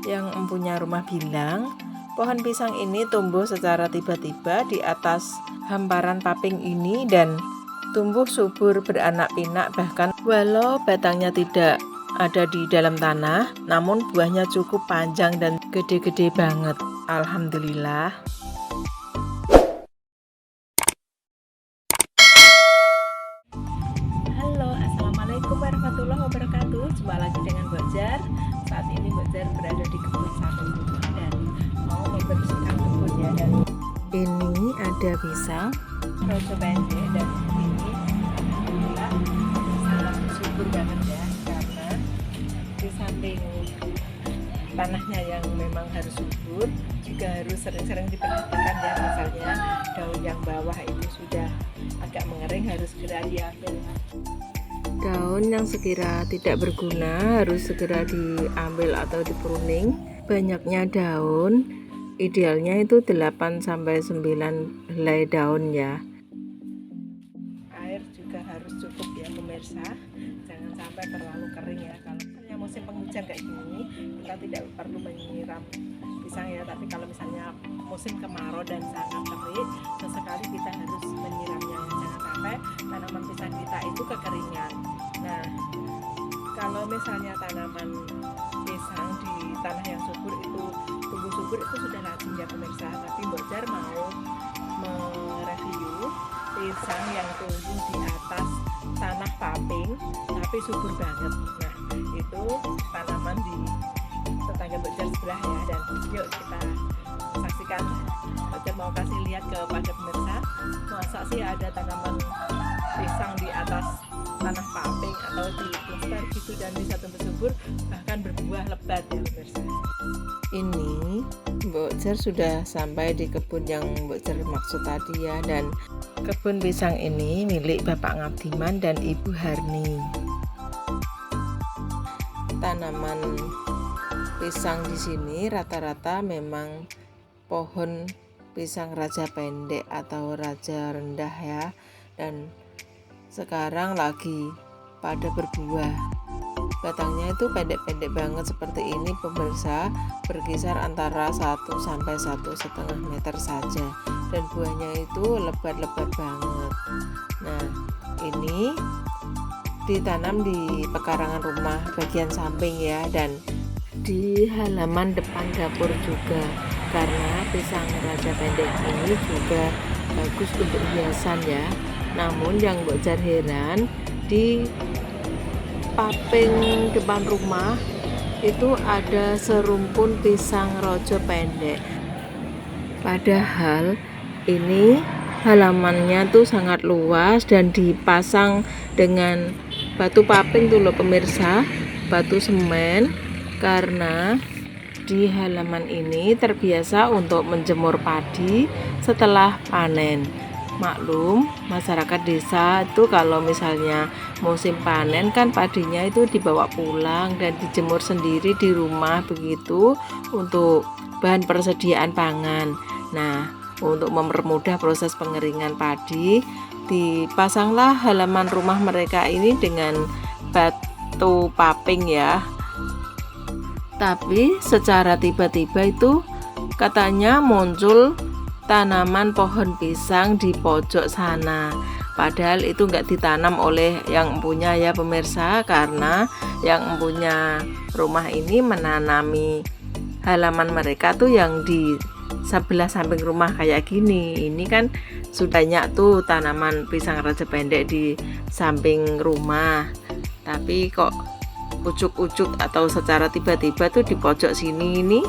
Yang empunya rumah bilang, pohon pisang ini tumbuh secara tiba-tiba di atas hamparan paping ini dan tumbuh subur beranak pinak, bahkan walau batangnya tidak ada di dalam tanah, namun buahnya cukup panjang dan gede-gede banget. Alhamdulillah. Halo, assalamualaikum warahmatullahi wabarakatuh. Jumpa lagi dengan Bojar. Saat ini Bojar berada di kebun samping rumah dan mau membersihkan kebunnya. Dan ini ada pisang rojo pendek dan ini alhamdulillah sangat subur banget ya, karena di samping tanahnya yang memang harus subur juga harus sering-sering diperhatikan ya, misalnya daun yang bawah itu sudah agak mengering harus segera diambil. Daun yang sekira tidak berguna harus segera diambil atau dipruning. Banyaknya daun, idealnya itu 8-9 helai daun ya. Air juga harus cukup ya pemirsa, jangan sampai terlalu kering ya. Kalau misalnya musim penghujan kayak gini, kita tidak perlu menyiram pisang ya, tapi kalau misalnya musim kemarau dan sangat terik, sesekali kita harus menyiramnya. Jangan sampai tanaman pisang kita itu kekeringan. Nah, kalau misalnya tanaman pisang di tanah yang subur itu tumbuh subur, itu sudah lazim ya pemirsa, tapi Bojar mau mereview pisang yang tumbuh di atas tanah paping tapi subur banget. Nah, itu tanaman di tetangga Bojar sebelah ya, dan yuk kita saksikan. Bojar mau kasih lihat kepada pemirsa, masa sih ada tanaman pisang di atas tanah paping atau di plaster gitu dan bisa tumbuh subur bahkan berbuah lebat ya pemirsa. Ini Bojar sudah sampai di kebun yang Bojar maksud tadi ya, dan kebun pisang ini milik Bapak Ngabdiman dan Ibu Harni. Tanaman pisang di sini rata-rata memang pohon pisang raja pendek atau raja rendah ya, dan sekarang lagi pada berbuah. Batangnya itu pendek-pendek banget seperti ini pemirsa, berkisar antara 1-1,5 meter saja, dan buahnya itu lebat-lebat banget. Nah, ini ditanam di pekarangan rumah bagian samping ya, dan di halaman depan dapur juga, karena pisang raja pendek ini juga bagus untuk hiasan ya. Namun yang Bojar heran, di paping depan rumah itu ada serumpun pisang rojo pendek, padahal ini halamannya tuh sangat luas dan dipasang dengan batu paping tuh loh pemirsa, batu semen, karena di halaman ini terbiasa untuk menjemur padi setelah panen. Maklum, masyarakat desa itu kalau misalnya musim panen kan padinya itu dibawa pulang dan dijemur sendiri di rumah begitu untuk bahan persediaan pangan. Nah, untuk mempermudah proses pengeringan padi, dipasanglah halaman rumah mereka ini dengan batu paping ya. Tapi secara tiba-tiba itu katanya muncul tanaman pohon pisang di pojok sana, padahal itu nggak ditanam oleh yang punya ya pemirsa, karena yang punya rumah ini menanami halaman mereka tuh yang di sebelah samping rumah kayak gini. Ini kan sudah banyak tuh tanaman pisang raja pendek di samping rumah, tapi kok ucuk-ucuk atau secara tiba-tiba tuh di pojok sini ini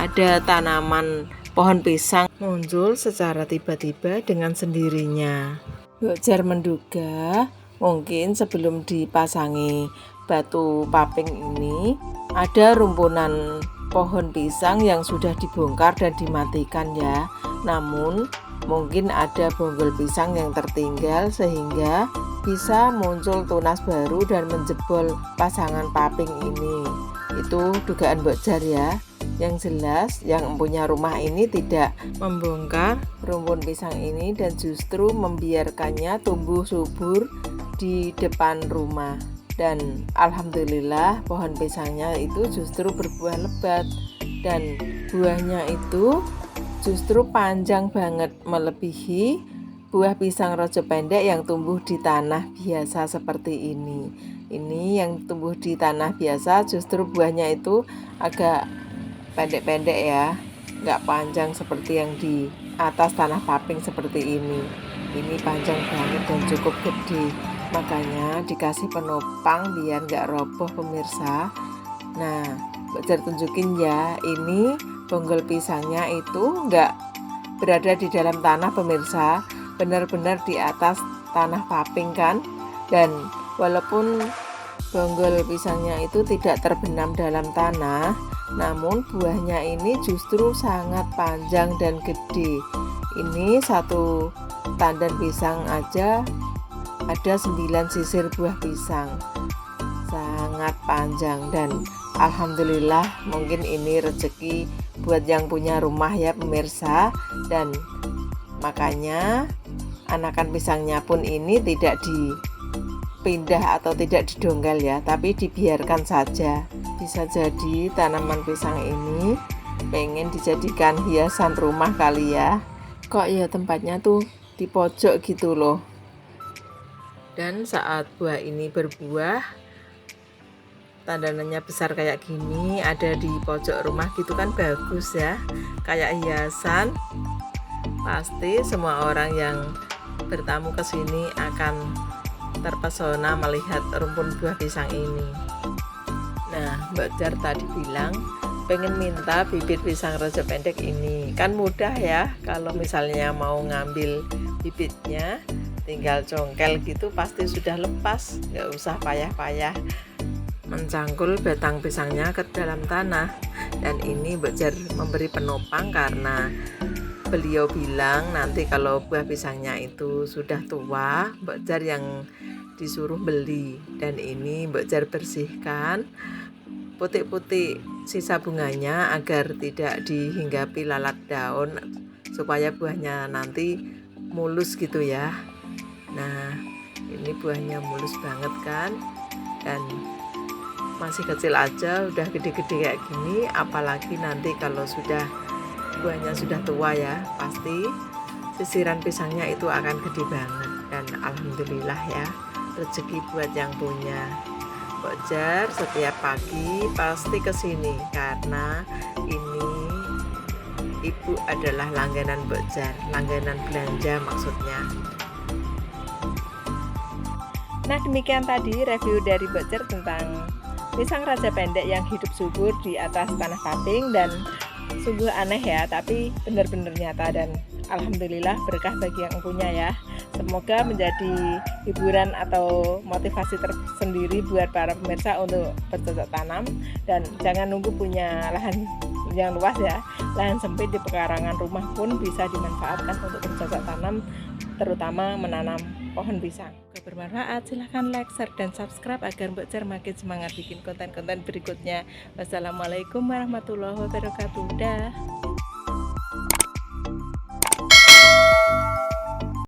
ada tanaman pohon pisang muncul secara tiba-tiba dengan sendirinya. Bojar menduga mungkin sebelum dipasangi batu paping ini ada rumpunan pohon pisang yang sudah dibongkar dan dimatikan ya. Namun mungkin ada bonggol pisang yang tertinggal sehingga bisa muncul tunas baru dan menjebol pasangan paping ini. Itu dugaan Bojar ya. Yang jelas yang punya rumah ini tidak membongkar rumpun pisang ini dan justru membiarkannya tumbuh subur di depan rumah. Dan alhamdulillah pohon pisangnya itu justru berbuah lebat dan buahnya itu justru panjang banget, melebihi buah pisang rojo pendek yang tumbuh di tanah biasa seperti ini. Ini yang tumbuh di tanah biasa justru buahnya itu agak pendek-pendek ya, nggak panjang seperti yang di atas tanah paping seperti ini. Ini panjang banget dan cukup gede, makanya dikasih penopang biar nggak roboh pemirsa. Nah, Bocor tunjukin ya, ini bonggol pisangnya itu nggak berada di dalam tanah pemirsa, benar-benar di atas tanah paping kan. Dan walaupun bonggol pisangnya itu tidak terbenam dalam tanah, namun buahnya ini justru sangat panjang dan gede. Ini satu tandan pisang aja ada 9 sisir buah pisang, sangat panjang. Dan alhamdulillah mungkin ini rezeki buat yang punya rumah ya pemirsa. Dan makanya anakan pisangnya pun ini tidak dipindah atau tidak didonggal ya, tapi dibiarkan saja. Bisa jadi tanaman pisang ini pengen dijadikan hiasan rumah kali ya. Kok ya tempatnya tuh di pojok gitu loh. Dan saat buah ini berbuah, tandanannya besar kayak gini, ada di pojok rumah gitu kan bagus ya, kayak hiasan. Pasti semua orang yang bertamu ke sini akan terpesona melihat rumpun buah pisang ini. Nah, Mbak Jar tadi bilang pengen minta bibit pisang rojo pendek ini. Kan mudah ya, kalau misalnya mau ngambil bibitnya tinggal congkel gitu pasti sudah lepas, nggak usah payah-payah mencangkul batang pisangnya ke dalam tanah. Dan ini Mbak Jar memberi penopang karena beliau bilang nanti kalau buah pisangnya itu sudah tua, Mbak Jar yang disuruh beli. Dan ini Mbak Jar bersihkan putik-putik sisa bunganya agar tidak dihinggapi lalat daun, supaya buahnya nanti mulus gitu ya. Nah, ini buahnya mulus banget kan, dan masih kecil aja udah gede-gede kayak gini, apalagi nanti kalau sudah buahnya sudah tua ya, pasti sisiran pisangnya itu akan gede banget. Dan alhamdulillah ya, rezeki buat yang punya. Mbak Jar setiap pagi pasti kesini karena ini ibu adalah langganan Mbak Jar, langganan belanja maksudnya. Nah, demikian tadi review dari Mbak Jar tentang pisang raja pendek yang hidup subur di atas tanah paping. Dan sungguh aneh ya, tapi benar-benar nyata dan alhamdulillah berkah bagi yang punya ya. Semoga menjadi hiburan atau motivasi tersendiri buat para pemirsa untuk bercocok tanam. Dan jangan nunggu punya lahan yang luas ya, lahan sempit di pekarangan rumah pun bisa dimanfaatkan untuk bercocok tanam, terutama menanam pohon pisang. Jika bermanfaat silahkan like, share, dan subscribe agar Mbak Jar makin semangat bikin konten-konten berikutnya. Wassalamualaikum warahmatullahi wabarakatuh. Dah.